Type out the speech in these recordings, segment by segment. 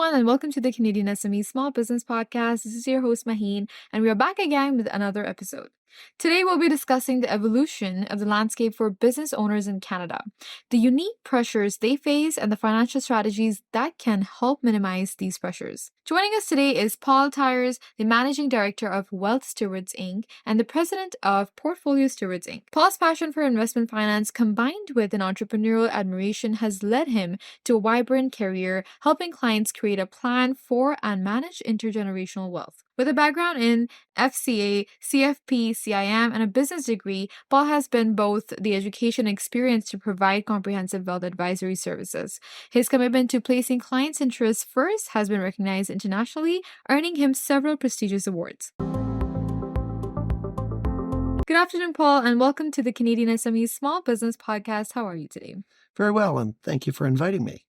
everyone, and welcome to the Canadian SME Small Business Podcast. This is your host, Maheen, and we are back again with another episode. Today, we'll be discussing the evolution of the landscape for business owners in Canada, the unique pressures they face, and the financial strategies that can help minimize these pressures. Joining us today is Paul Tyers, the Managing Director of Wealth Stewards, Inc., and the President of Portfolio Stewards, Inc. Paul's passion for investment finance combined with an entrepreneurial admiration has led him to a vibrant career, helping clients create a plan for and manage intergenerational wealth. With a background in FCA, CFP, CIM, and a business degree, Paul has been both the education and experience to provide comprehensive wealth advisory services. His commitment to placing clients' interests first has been recognized internationally, earning him several prestigious awards. Good afternoon, Paul, and welcome to the Canadian SME Small Business Podcast. How are you today? Very well, and thank you for inviting me.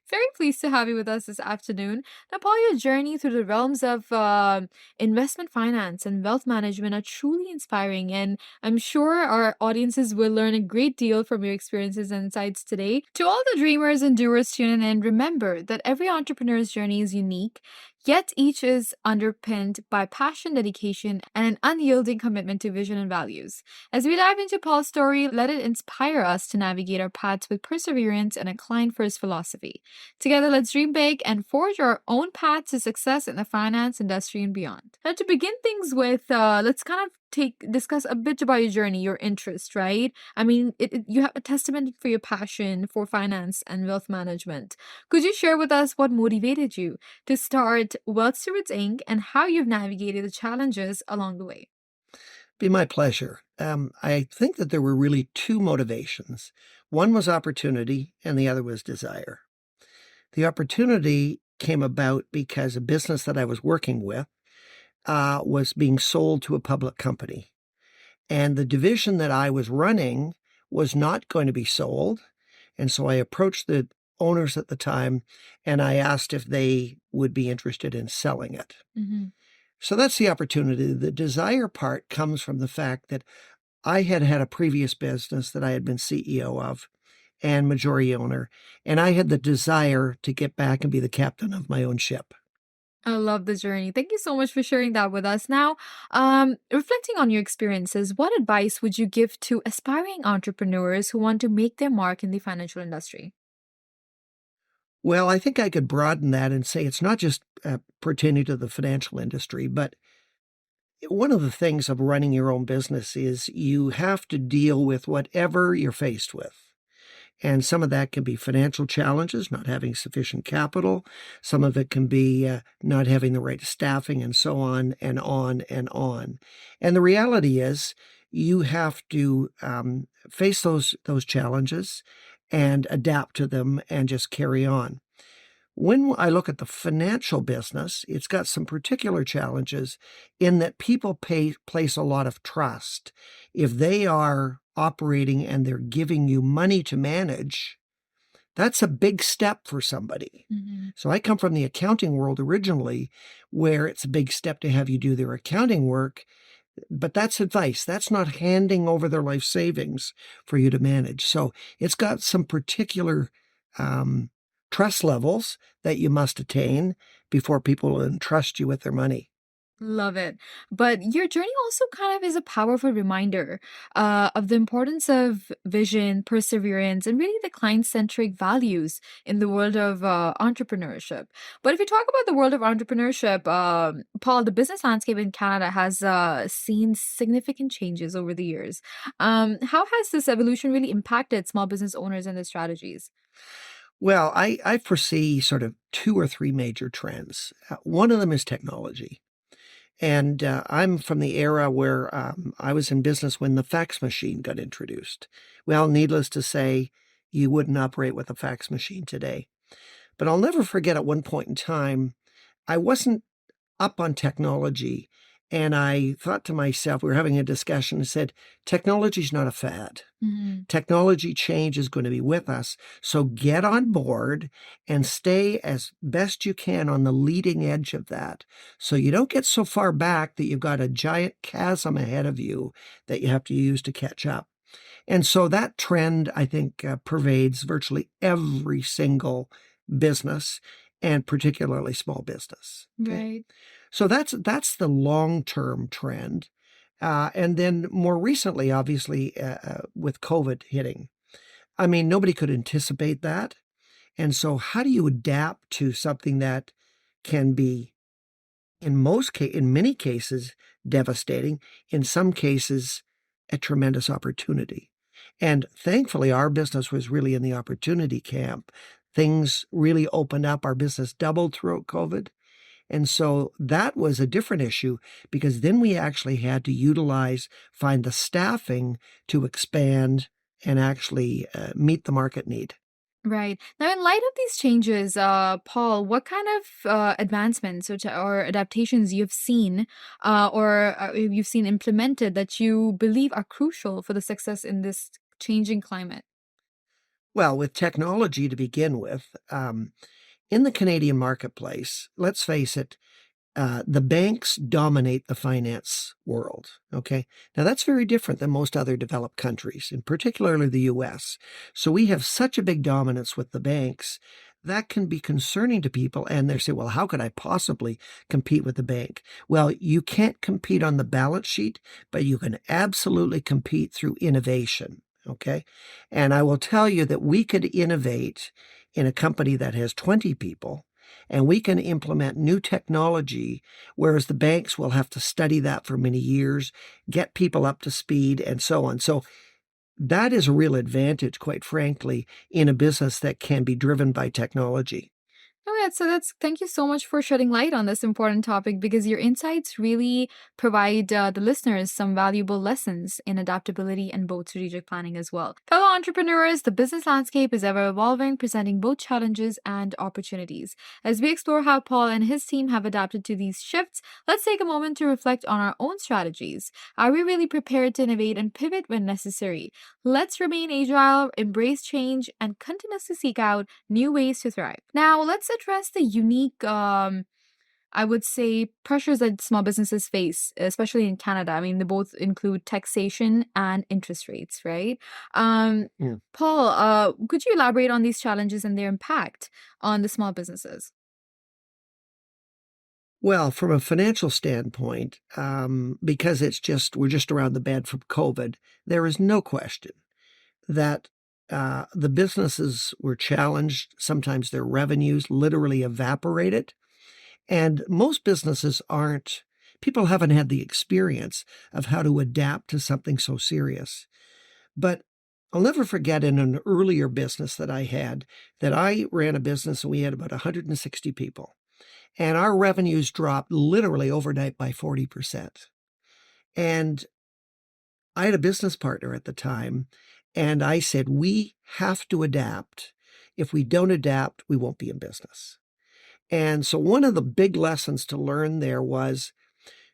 Very pleased to have you with us this afternoon. Now, Paul, your journey through the realms of investment finance and wealth management are truly inspiring, and I'm sure our audiences will learn a great deal from your experiences and insights today. To all the dreamers and doers tuning in, remember that every entrepreneur's journey is unique, yet each is underpinned by passion, dedication, and an unyielding commitment to vision and values. As we dive into Paul's story, let it inspire us to navigate our paths with perseverance and a client-first philosophy. Together, let's dream big and forge our own path to success in the finance industry and beyond. Now, to begin things with, let's kind of discuss a bit about your journey, your interest, right? I mean, you have a testament for your passion for finance and wealth management. Could you share with us what motivated you to start Wealth Stewards, Inc. and how you've navigated the challenges along the way? Be my pleasure. I think that there were really two motivations. One was opportunity and the other was desire. The opportunity came about because a business that I was working with was being sold to a public company. And the division that I was running was not going to be sold. And so I approached the owners at the time and I asked if they would be interested in selling it. Mm-hmm. So that's the opportunity. The desire part comes from the fact that I had had a previous business that I had been CEO of and majority owner, and I had the desire to get back and be the captain of my own ship. I love the journey. Thank you so much for sharing that with us. Now, reflecting on your experiences, what advice would you give to aspiring entrepreneurs who want to make their mark in the financial industry? Well, I think I could broaden that and say it's not just pertaining to the financial industry, but one of the things of running your own business is you have to deal with whatever you're faced with. And some of that can be financial challenges, not having sufficient capital. Some of it can be not having the right staffing and so on and on and on. And the reality is you have to face those challenges and adapt to them and just carry on. When I look at the financial business, it's got some particular challenges in that people place a lot of trust. If they are operating and they're giving you money to manage, that's a big step for somebody. Mm-hmm. So I come from the accounting world originally, where it's a big step to have you do their accounting work, but that's advice. That's not handing over their life savings for you to manage. So it's got some particular trust levels that you must attain before people will entrust you with their money. Love it. But your journey also kind of is a powerful reminder of the importance of vision, perseverance, and really the client-centric values in the world of entrepreneurship. But if you talk about the world of entrepreneurship, Paul, the business landscape in Canada has seen significant changes over the years. How has this evolution really impacted small business owners and their strategies? Well, I foresee sort of two or three major trends. One of them is technology. And I'm from the era where I was in business when the fax machine got introduced. Well, needless to say, you wouldn't operate with a fax machine today. But I'll never forget at one point in time, I wasn't up on technology. And I thought to myself, we were having a discussion and said, technology's not a fad. Mm-hmm. Technology change is going to be with us. So get on board and stay as best you can on the leading edge of that. So you don't get so far back that you've got a giant chasm ahead of you that you have to use to catch up. And so that trend, I think, pervades virtually every single business. and particularly small business. Okay? Right. So that's the long-term trend. And then more recently, obviously, with COVID hitting, I mean, nobody could anticipate that. And so how do you adapt to something that can be, in many cases, devastating, in some cases, a tremendous opportunity? And thankfully, our business was really in the opportunity camp. Things really opened up. Our business doubled throughout COVID. And so that was a different issue because then we actually had to find the staffing to expand and actually meet the market need. Right. Now, in light of these changes, Paul, what kind of advancements or adaptations you've seen you've seen implemented that you believe are crucial for the success in this changing climate? Well, with technology to begin with, in the Canadian marketplace, let's face it, the banks dominate the finance world. Okay. Now that's very different than most other developed countries, and particularly the US. So we have such a big dominance with the banks that can be concerning to people. And they say, well, how could I possibly compete with the bank? Well, you can't compete on the balance sheet, but you can absolutely compete through innovation. Okay. And I will tell you that we could innovate in a company that has 20 people and we can implement new technology, whereas the banks will have to study that for many years, get people up to speed, and so on. So that is a real advantage, quite frankly, in a business that can be driven by technology. Okay, so thank you so much for shedding light on this important topic because your insights really provide the listeners some valuable lessons in adaptability and both strategic planning as well. Fellow entrepreneurs, the business landscape is ever evolving, presenting both challenges and opportunities. As we explore how Paul and his team have adapted to these shifts, let's take a moment to reflect on our own strategies. Are we really prepared to innovate and pivot when necessary? Let's remain agile, embrace change, and continuously seek out new ways to thrive. Now, let's address the unique, I would say, pressures that small businesses face, especially in Canada. I mean, they both include taxation and interest rates, right? Yeah. Paul, could you elaborate on these challenges and their impact on the small businesses? Well, from a financial standpoint, because we're just around the bend from COVID, there is no question that the businesses were challenged. Sometimes their revenues literally evaporated. And most businesses people haven't had the experience of how to adapt to something so serious. But I'll never forget in an earlier business that I ran a business and we had about 160 people. And our revenues dropped literally overnight by 40%. And I had a business partner at the time, and I said, we have to adapt. If we don't adapt, we won't be in business. And so one of the big lessons to learn there was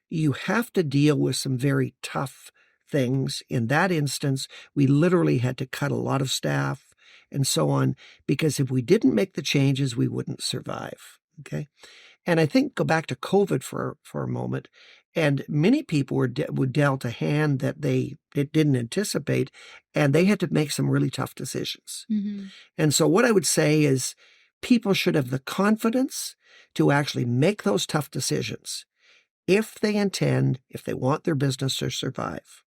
you have to deal with some very tough things. In that instance, we literally had to cut a lot of staff and so on, because if we didn't make the changes, we wouldn't survive. Okay. And I think go back to COVID for a moment, and many people were dealt a hand that they didn't anticipate, and they had to make some really tough decisions. Mm-hmm. And so what I would say is people should have the confidence to actually make those tough decisions if they want their business to survive.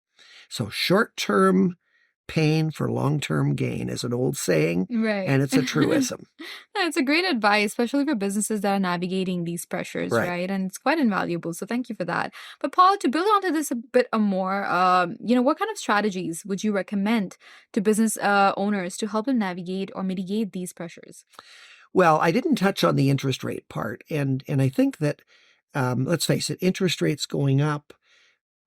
So short-term pain for long-term gain is an old saying, Right. and it's a truism. It's a great advice, especially for businesses that are navigating these pressures, Right. right? And it's quite invaluable. So thank you for that. But Paul, to build onto this a bit more, what kind of strategies would you recommend to business owners to help them navigate or mitigate these pressures? Well, I didn't touch on the interest rate part, and I think that, let's face it, interest rates going up,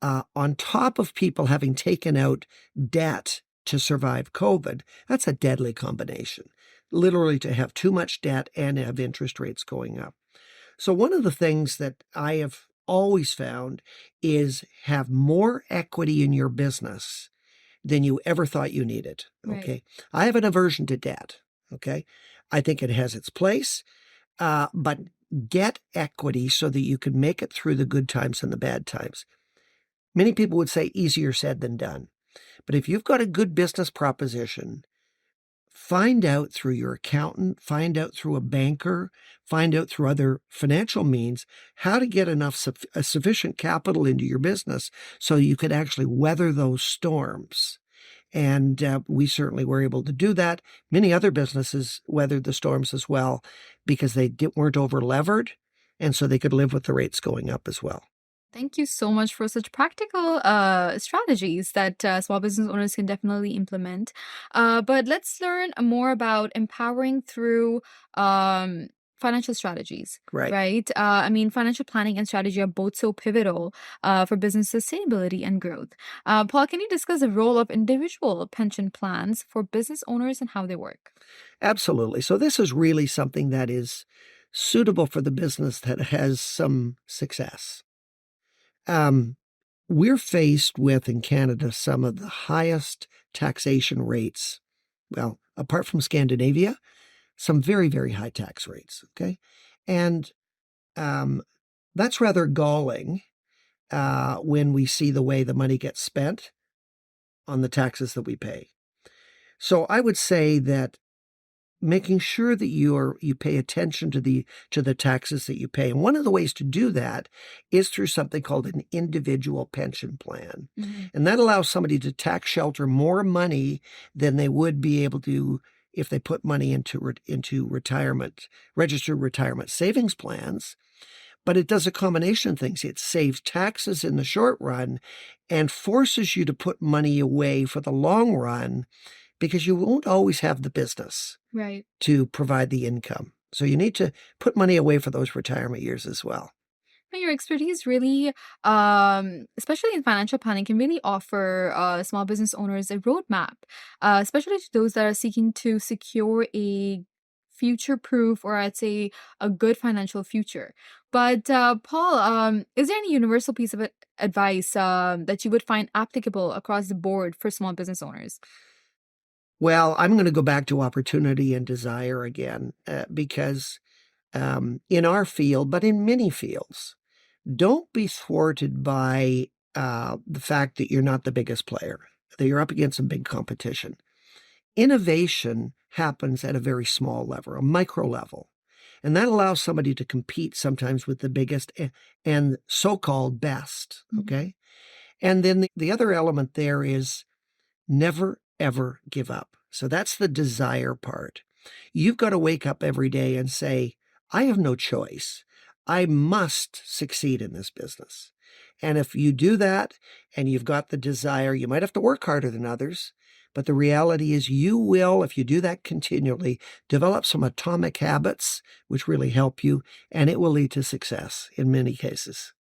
on top of people having taken out debt to survive COVID, that's a deadly combination. Literally to have too much debt and have interest rates going up. So one of the things that I have always found is have more equity in your business than you ever thought you needed. Okay. Right. I have an aversion to debt. Okay. I think it has its place, but get equity so that you can make it through the good times and the bad times. Many people would say easier said than done. But if you've got a good business proposition, find out through your accountant, find out through a banker, find out through other financial means how to get enough sufficient capital into your business so you could actually weather those storms. And we certainly were able to do that. Many other businesses weathered the storms as well because they weren't over-levered, and so they could live with the rates going up as well. Thank you so much for such practical strategies that small business owners can definitely implement. But let's learn more about empowering through financial strategies, Right. right? Financial planning and strategy are both so pivotal for business sustainability and growth. Paul, can you discuss the role of individual pension plans for business owners and how they work? Absolutely. So this is really something that is suitable for the business that has some success. We're faced with, in Canada, some of the highest taxation rates. Well, apart from Scandinavia, some very, very high tax rates, okay? And that's rather galling when we see the way the money gets spent on the taxes that we pay. So I would say that making sure that you pay attention to the taxes that you pay. And one of the ways to do that is through something called an individual pension plan. Mm-hmm. And that allows somebody to tax shelter more money than they would be able to if they put money into retirement, registered retirement savings plans. But it does a combination of things. It saves taxes in the short run and forces you to put money away for the long run, because you won't always have the business to provide the income. So you need to put money away for those retirement years as well. Your expertise really, especially in financial planning, can really offer small business owners a roadmap, especially to those that are seeking to secure a future-proof, or I'd say a good financial future. But Paul, is there any universal piece of advice that you would find applicable across the board for small business owners? Well, I'm going to go back to opportunity and desire again, because in our field, but in many fields, don't be thwarted by the fact that you're not the biggest player, that you're up against some big competition. Innovation happens at a very small level, a micro level, and that allows somebody to compete sometimes with the biggest and so-called best, okay? And then the other element there is never, ever give up. So that's the desire part. You've got to wake up every day and say, I have no choice. I must succeed in this business. And if you do that and you've got the desire, you might have to work harder than others, but the reality is you will, if you do that continually, develop some atomic habits which really help you, and it will lead to success in many cases.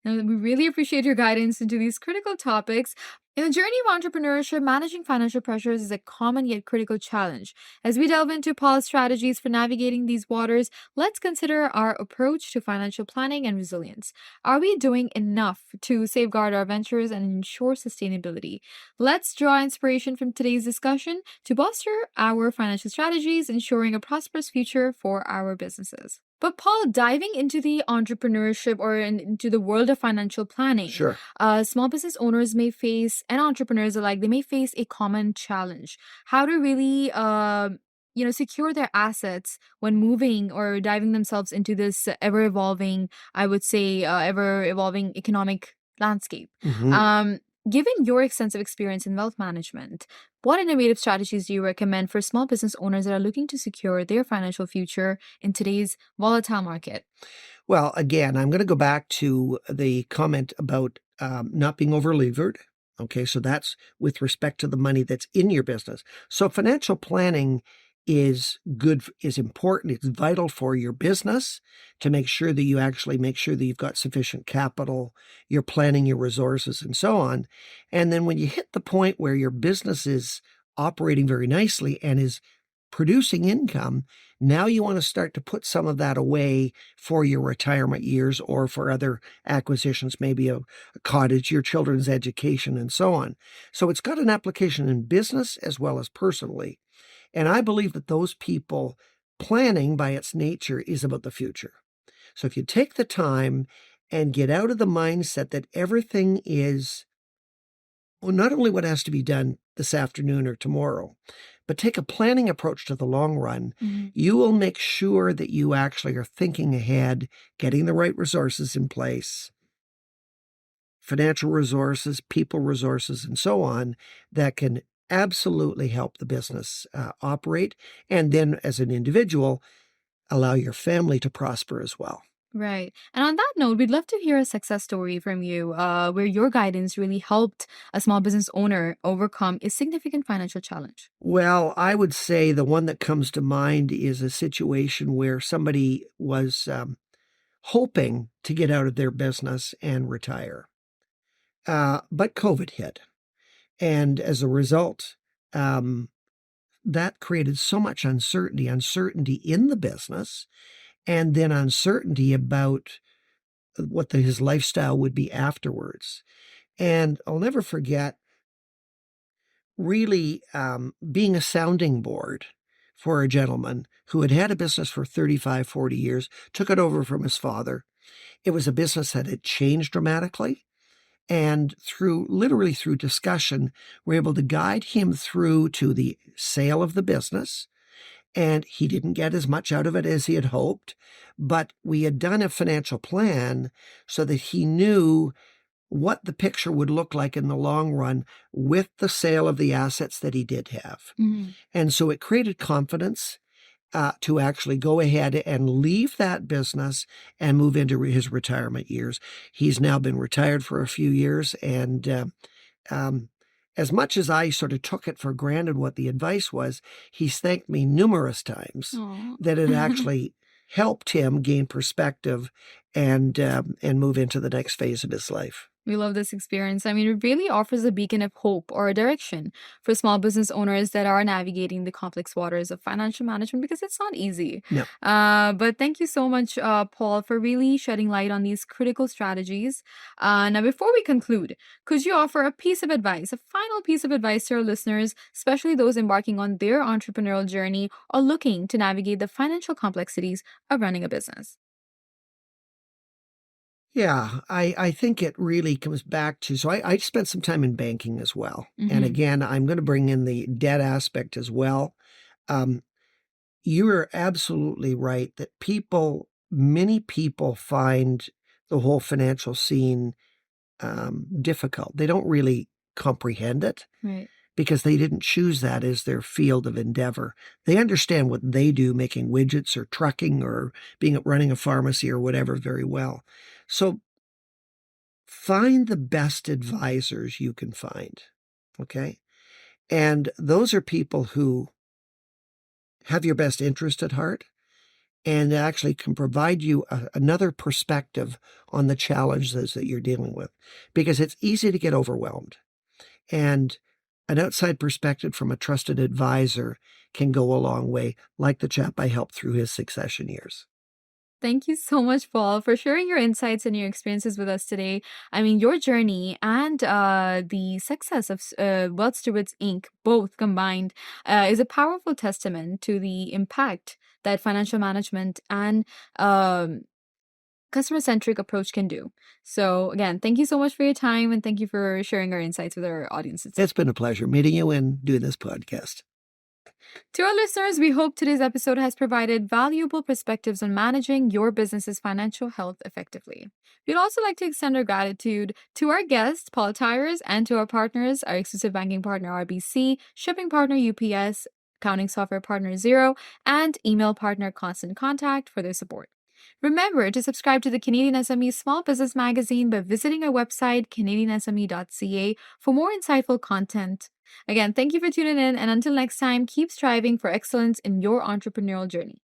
And we really appreciate your guidance into these critical topics. In the journey of entrepreneurship, managing financial pressures is a common yet critical challenge. As we delve into Paul's strategies for navigating these waters, let's consider our approach to financial planning and resilience. Are we doing enough to safeguard our ventures and ensure sustainability? Let's draw inspiration from today's discussion to bolster our financial strategies, ensuring a prosperous future for our businesses. But Paul, diving into the entrepreneurship or into the world of financial planning, Sure. Small business owners may face, and entrepreneurs alike, they may face a common challenge: how to really, secure their assets when moving or diving themselves into this ever evolving, I would say, ever evolving economic landscape. Mm-hmm. Given your extensive experience in wealth management, what innovative strategies do you recommend for small business owners that are looking to secure their financial future in today's volatile market? Well, again, I'm going to go back to the comment about not being over-levered. Okay, so that's with respect to the money that's in your business. So financial planning is good, is important. It's vital for your business to make sure that you've got sufficient capital, you're planning your resources and so on. And then when you hit the point where your business is operating very nicely and is producing income, now you want to start to put some of that away for your retirement years or for other acquisitions, maybe a cottage, your children's education, and so on. So it's got an application in business as well as personally. And I believe that those people, planning by its nature is about the future. So if you take the time and get out of the mindset that everything is, well, not only what has to be done this afternoon or tomorrow, but take a planning approach to the long run. Mm-hmm. You will make sure that you actually are thinking ahead, getting the right resources in place, financial resources, people resources, and so on, that can absolutely help the business operate. And then as an individual, allow your family to prosper as well. Right. And on that note, we'd love to hear a success story from you where your guidance really helped a small business owner overcome a significant financial challenge. Well, I would say the one that comes to mind is a situation where somebody was hoping to get out of their business and retire. But COVID hit. And as a result, that created so much uncertainty in the business, and then uncertainty about what his lifestyle would be afterwards. And I'll never forget really being a sounding board for a gentleman who had a business for 35, 40 years, took it over from his father. It was a business that had changed dramatically. And literally through discussion, we're able to guide him through to the sale of the business. And he didn't get as much out of it as he had hoped, but we had done a financial plan so that he knew what the picture would look like in the long run with the sale of the assets that he did have. Mm-hmm. And so it created confidence to actually go ahead and leave that business and move into his retirement years. He's now been retired for a few years, and as much as I sort of took it for granted what the advice was, he's thanked me numerous times Aw. that it actually helped him gain perspective and move into the next phase of his life. We love this experience. I mean, it really offers a beacon of hope or a direction for small business owners that are navigating the complex waters of financial management, because it's not easy. No. But thank you so much, Paul, for really shedding light on these critical strategies. Now, before we conclude, could you offer a piece of advice, a final piece of advice to our listeners, especially those embarking on their entrepreneurial journey or looking to navigate the financial complexities of running a business? Yeah, I think it really comes back to, so I spent some time in banking as well. And Mm-hmm. again, I'm going to bring in the debt aspect as well. You are absolutely right that many people find the whole financial scene difficult. They don't really comprehend it Right. because they didn't choose that as their field of endeavor. They understand what they do, making widgets or trucking or running a pharmacy or whatever, very well. So find the best advisors you can find, okay? And those are people who have your best interest at heart and actually can provide you another perspective on the challenges that you're dealing with, because it's easy to get overwhelmed. And an outside perspective from a trusted advisor can go a long way, like the chap I helped through his succession years. Thank you so much, Paul, for sharing your insights and your experiences with us today. I mean, your journey and the success of Wealth Stewards Inc., both combined, is a powerful testament to the impact that financial management and customer-centric approach can do. So, again, thank you so much for your time, and thank you for sharing our insights with our audiences. It's been a pleasure meeting you and doing this podcast. To our listeners, we hope today's episode has provided valuable perspectives on managing your business's financial health effectively. We'd also like to extend our gratitude to our guest, Paul Tyers, and to our partners, our exclusive banking partner, RBC, shipping partner, UPS, accounting software partner, Xero, and email partner, Constant Contact, for their support. Remember to subscribe to the Canadian SME Small Business Magazine by visiting our website, CanadianSME.ca, for more insightful content. Again, thank you for tuning in, and until next time, keep striving for excellence in your entrepreneurial journey.